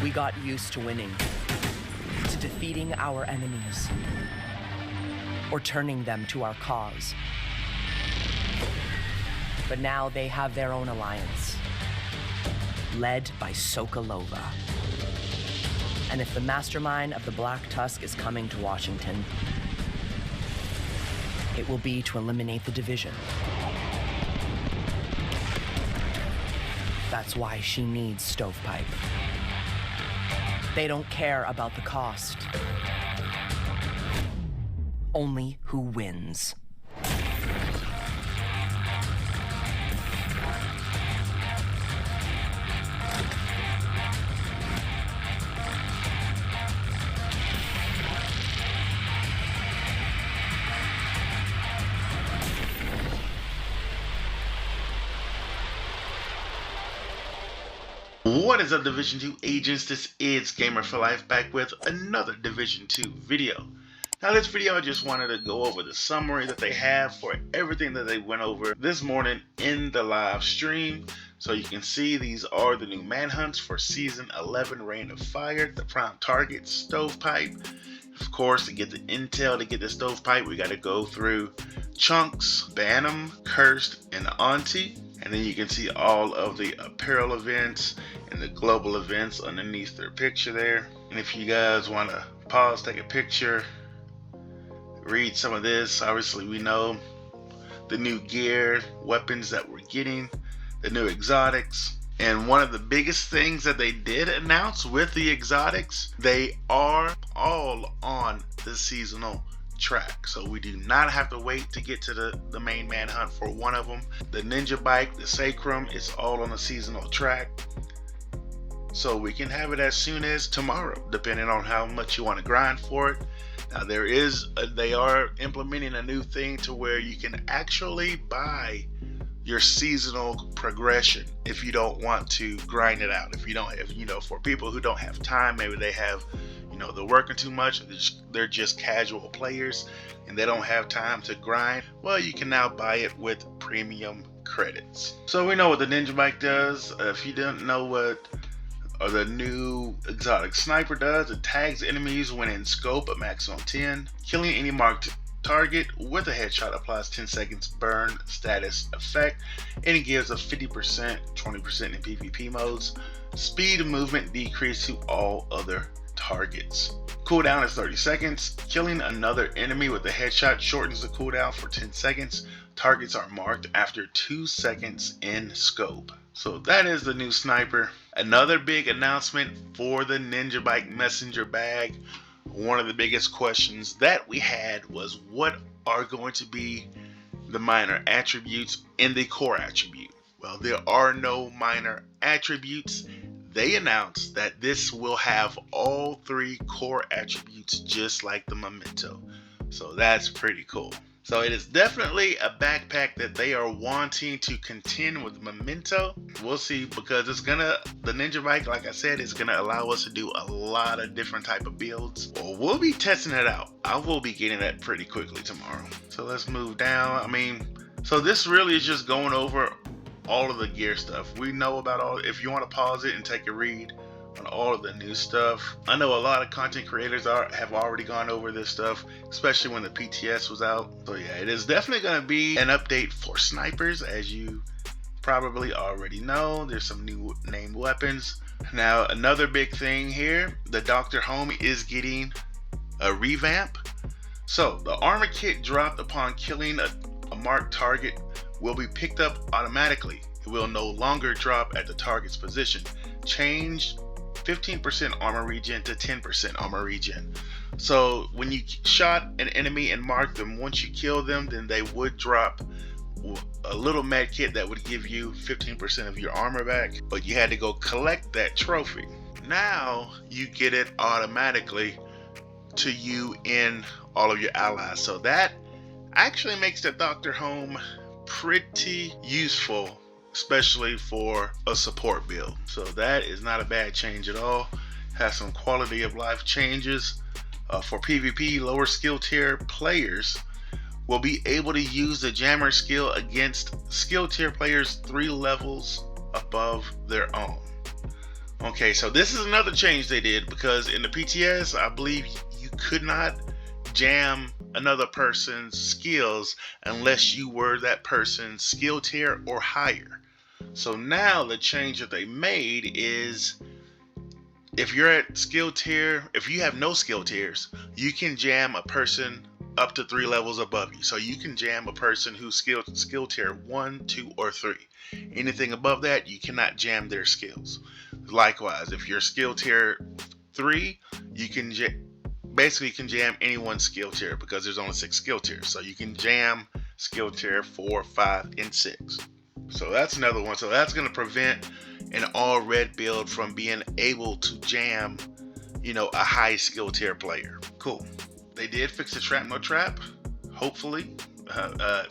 We got used to winning, to defeating our enemies, or turning them to our cause. But now they have their own alliance, led by Sokolova. And if the mastermind of the Black Tusk is coming to Washington, it will be to eliminate the division. That's why she needs Stovepipe. They don't care about the cost. Only who wins. What is up, Division 2 agents? This is Gamer for Life back with another Division 2 video. Now this video I just wanted to go over the summary that they have for everything that they went over this morning in the live stream. So you can see these are the new manhunts for Season 11 Reign of Fire. The prime target, Stovepipe. Of course, to get the intel to get the Stovepipe, we got to go through Chunks, Bantam, Cursed, and Auntie. And then you can see all of the apparel events and the global events underneath their picture there. And if you guys want to pause, take a picture, read some of this. Obviously, we know the new gear, weapons that we're getting, the new exotics. And one of the biggest things that they did announce with the exotics, they are all on the seasonal track. So we do not have to wait to get to the main manhunt for one of them. The NinjaBike, the Sacrum, is all on the seasonal track. So we can have it as soon as tomorrow, depending on how much you want to grind for it. Now they are implementing a new thing to where you can actually buy your seasonal progression if you don't want to grind it out. If for people who don't have time, maybe they have, they're working too much, they're just casual players and they don't have time to grind, well, you can now buy it with premium credits. So we know what the NinjaBike does. If you didn't know what the new exotic sniper does, it tags enemies when in scope at maximum 10. Killing any marked target with a headshot applies 10 seconds burn status effect, and it gives a 50%, 20% in PvP modes. Speed of movement decreased to all other targets. Cooldown is 30 seconds. Killing another enemy with a headshot shortens the cooldown for 10 seconds. Targets are marked after 2 seconds in scope. So that is the new sniper. Another big announcement for the NinjaBike messenger bag. One of the biggest questions that we had was what are going to be the minor attributes in the core attribute. Well, there are no minor attributes. They announced that this will have all 3 core attributes just like the Memento. So that's pretty cool. So it is definitely a backpack that they are wanting to contend with Memento. We'll see, because the NinjaBike, like I said, is gonna allow us to do a lot of different type of builds. Well, we'll be testing it out. I will be getting that pretty quickly tomorrow. So let's move down. So this really is just going over all of the gear stuff. We know about all. If you want to pause it and take a read on all of the new stuff. I know a lot of content creators have already gone over this stuff, especially when the PTS was out. So yeah, it is definitely going to be an update for snipers, as you probably already know. There's some new named weapons. Now another big thing here, the Dr. Home is getting a revamp. So the armor kit dropped upon killing a marked target will be picked up automatically. It will no longer drop at the target's position. Changed 15% armor regen to 10% armor regen. So when you shot an enemy and marked them, once you kill them, then they would drop a little med kit that would give you 15% of your armor back, but you had to go collect that trophy. Now you get it automatically to you in all of your allies. So that actually makes the Dr. Home pretty useful, especially for a support build. So that is not a bad change at all. Has some quality of life changes. For PvP, lower skill tier players will be able to use the jammer skill against skill tier players 3 levels above their own. Okay, so this is another change they did, because in the PTS, I believe you could not jam another person's skills unless you were that person's skill tier or higher. So now the change that they made is, if you're at skill tier, if you have no skill tiers, you can jam a person up to 3 levels above you. So you can jam a person who's skill tier 1, 2, or 3. Anything above that, you cannot jam their skills. Likewise, if you're skill tier 3, you can basically you can jam anyone's skill tier, because there's only 6 skill tiers. So you can jam skill tier 4, 5, and 6. So that's another one. So that's going to prevent an all red build from being able to jam, a high skill tier player. Cool. They did fix the shrapnel trap, hopefully.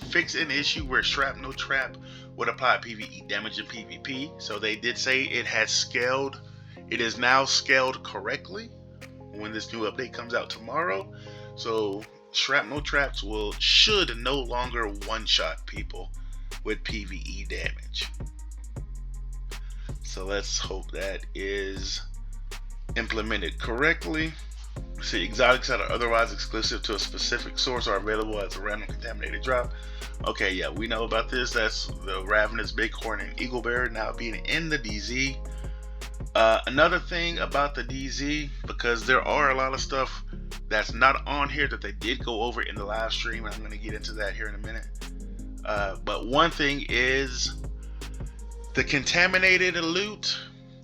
Fix an issue where shrapnel trap would apply PvE damage in PvP. So they did say it has scaled. It is now scaled correctly when this new update comes out tomorrow. So shrapnel traps should no longer one-shot people with PvE damage. So let's hope that is implemented correctly. See, exotics that are otherwise exclusive to a specific source are available as a random contaminated drop. Okay, yeah, we know about this. That's the Ravenous Bighorn and Eaglebear now being in the DZ. Another thing about the DZ, because there are a lot of stuff that's not on here that they did go over in the live stream, and I'm going to get into that here in a minute. But one thing is the contaminated loot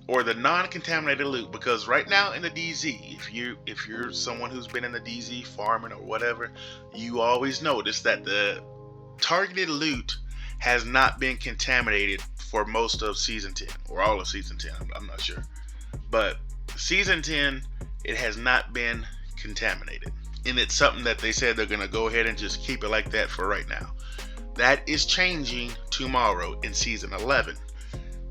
or the non-contaminated loot, because right now in the DZ, if you're someone who's been in the DZ farming or whatever, you always notice that the targeted loot has not been contaminated for most of season 10 or all of season 10. I'm not sure, but season 10, it has not been contaminated, and it's something that they said they're going to go ahead and just keep it like that for right now. That is changing tomorrow in season 11.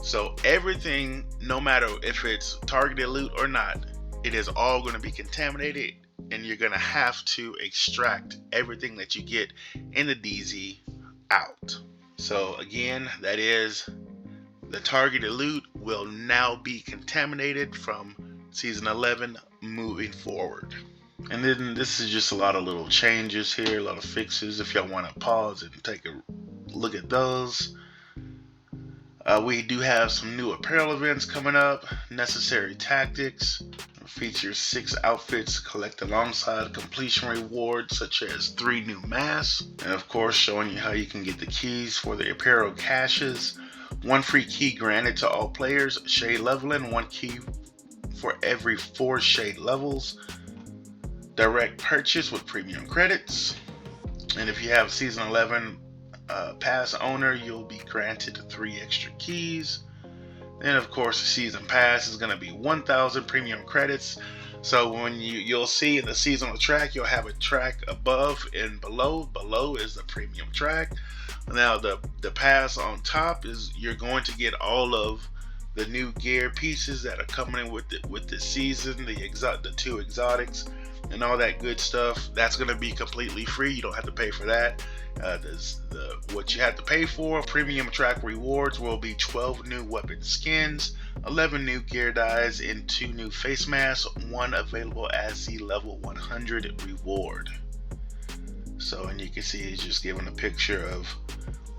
So everything, no matter if it's targeted loot or not, it is all going to be contaminated, and you're going to have to extract everything that you get in the DZ out. So again, that is, the targeted loot will now be contaminated from season 11 moving forward. And then this is just a lot of little changes here, a lot of fixes. If y'all want to pause and take a look at those. We do have some new apparel events coming up. Necessary Tactics features 6 outfits collect alongside completion rewards such as 3 new masks, and of course showing you how you can get the keys for the apparel caches. 1 free key granted to all players. Shade leveling, 1 key for every 4 shade levels. Direct purchase with premium credits. And if you have season 11 pass owner, you'll be granted 3 extra keys. And of course, the season pass is going to be 1,000 premium credits. So when you'll see in the seasonal track, you'll have a track above and below. Below is the premium track. Now the pass on top is, you're going to get all of the new gear pieces that are coming in with the season, the 2 exotics and all that good stuff. That's going to be completely free. You don't have to pay for that. What you have to pay for, premium track rewards, will be 12 new weapon skins, 11 new gear dyes, and 2 new face masks, 1 available as the level 100 reward. So, and you can see it's just giving a picture of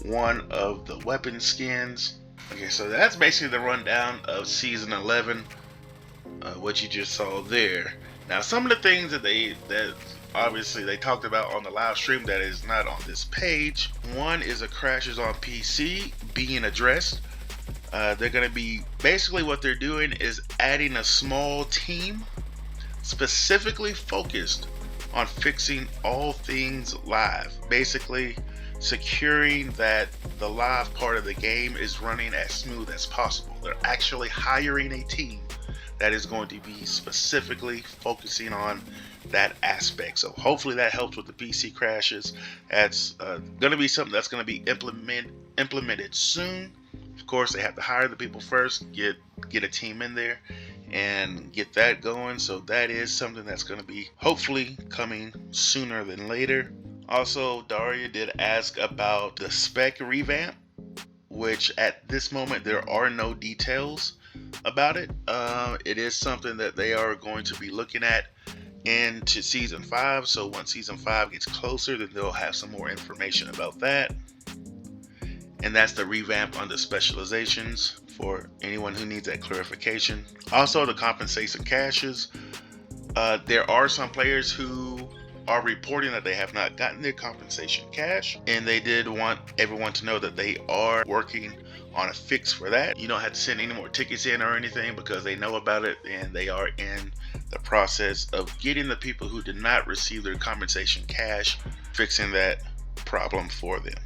one of the weapon skins. Okay, so that's basically the rundown of season 11, what you just saw there. Now, some of the things that obviously they talked about on the live stream that is not on this page. One is the crashes on PC being addressed. They're going to be, basically what they're doing is adding a small team specifically focused on fixing all things live. Basically securing that the live part of the game is running as smooth as possible. They're actually hiring a team that is going to be specifically focusing on that aspect. So hopefully that helps with the PC crashes. That's going to be something that's going to be implemented soon. Of course, they have to hire the people first, get a team in there and get that going. So that is something that's going to be hopefully coming sooner than later. Also, Daria did ask about the spec revamp, which at this moment there are no details about it. It is something that they are going to be looking at into season 5. So once season 5 gets closer, then they'll have some more information about that. And that's the revamp on the specializations for anyone who needs that clarification. Also, the compensation caches. There are some players who are reporting that they have not gotten their compensation cash, and they did want everyone to know that they are working on a fix for that. You don't have to send any more tickets in or anything, because they know about it and they are in the process of getting the people who did not receive their compensation cash, fixing that problem for them.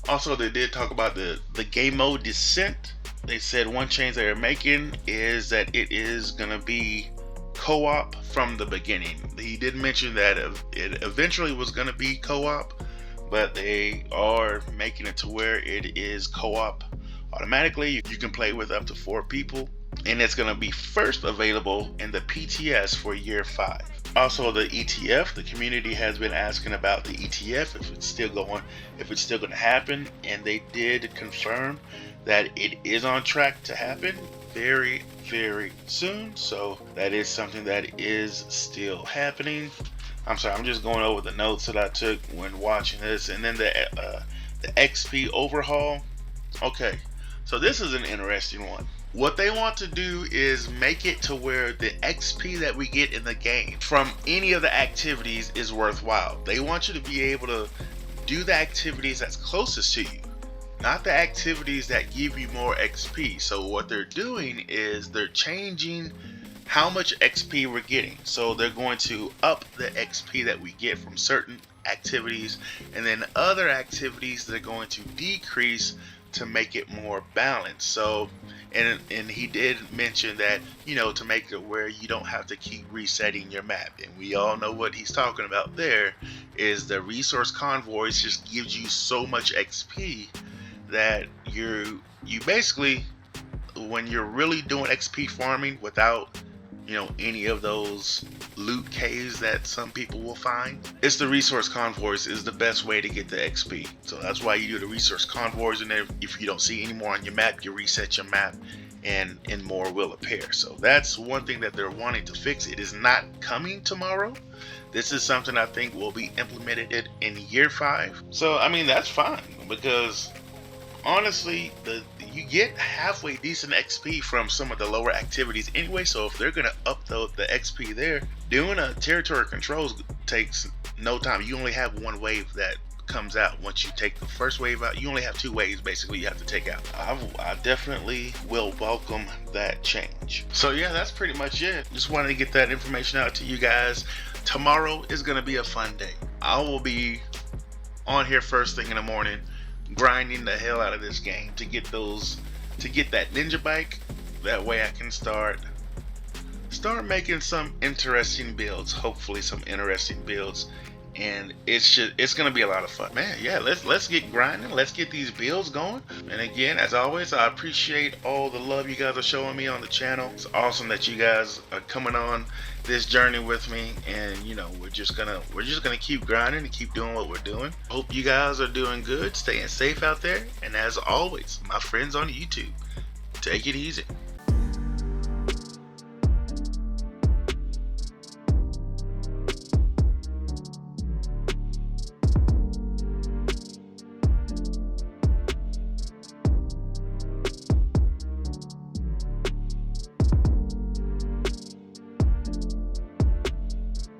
Also, they did talk about the game mode Descent. They said one change they are making is that it is going to be co-op from the beginning. He did mention that it eventually was going to be co-op, but they are making it to where it is co-op automatically. You can play with up to 4 people, and it's going to be first available in the PTS for year 5. Also, the ETF, the community has been asking about the ETF, if it's still going to happen, and they did confirm that it is on track to happen very, very soon. So that is something that is still happening. I'm sorry, I'm just going over the notes that I took when watching this. And then the XP overhaul. Okay, so this is an interesting one. What they want to do is make it to where the XP that we get in the game from any of the activities is worthwhile. They want you to be able to do the activities that's closest to you, not the activities that give you more XP. So what they're doing is they're changing how much XP we're getting. So they're going to up the XP that we get from certain activities, and then other activities they're going to decrease to make it more balanced. So and he did mention that, you know, to make it where you don't have to keep resetting your map. And we all know what he's talking about there is the resource convoys just gives you so much XP that you basically, when you're really doing XP farming without, you know, any of those loot caves that some people will find, it's the resource convoys is the best way to get the XP. So that's why you do the resource convoys, and then if you don't see any more on your map, you reset your map and more will appear. So that's one thing that they're wanting to fix. It is not coming tomorrow. This is something I think will be implemented in year 5. So I mean, that's fine, because honestly, you get halfway decent XP from some of the lower activities anyway. So if they're gonna upload the XP there, doing a territory controls takes no time. You only have one wave that comes out. Once you take the first wave out, you only have 2 waves basically you have to take out. I definitely will welcome that change. So yeah, that's pretty much it. Just wanted to get that information out to you guys. Tomorrow is gonna be a fun day. I will be on here first thing in the morning, grinding the hell out of this game to get that NinjaBike. That way I can start making some interesting builds, hopefully some interesting builds, and it's gonna be a lot of fun, man. Yeah, let's get grinding, let's get these builds going. And again, as always, I appreciate all the love you guys are showing me on the channel. It's awesome that you guys are coming on this journey with me, and you know, we're just gonna keep grinding and keep doing what we're doing. Hope you guys are doing good, staying safe out there, and as always, my friends on YouTube, take it easy.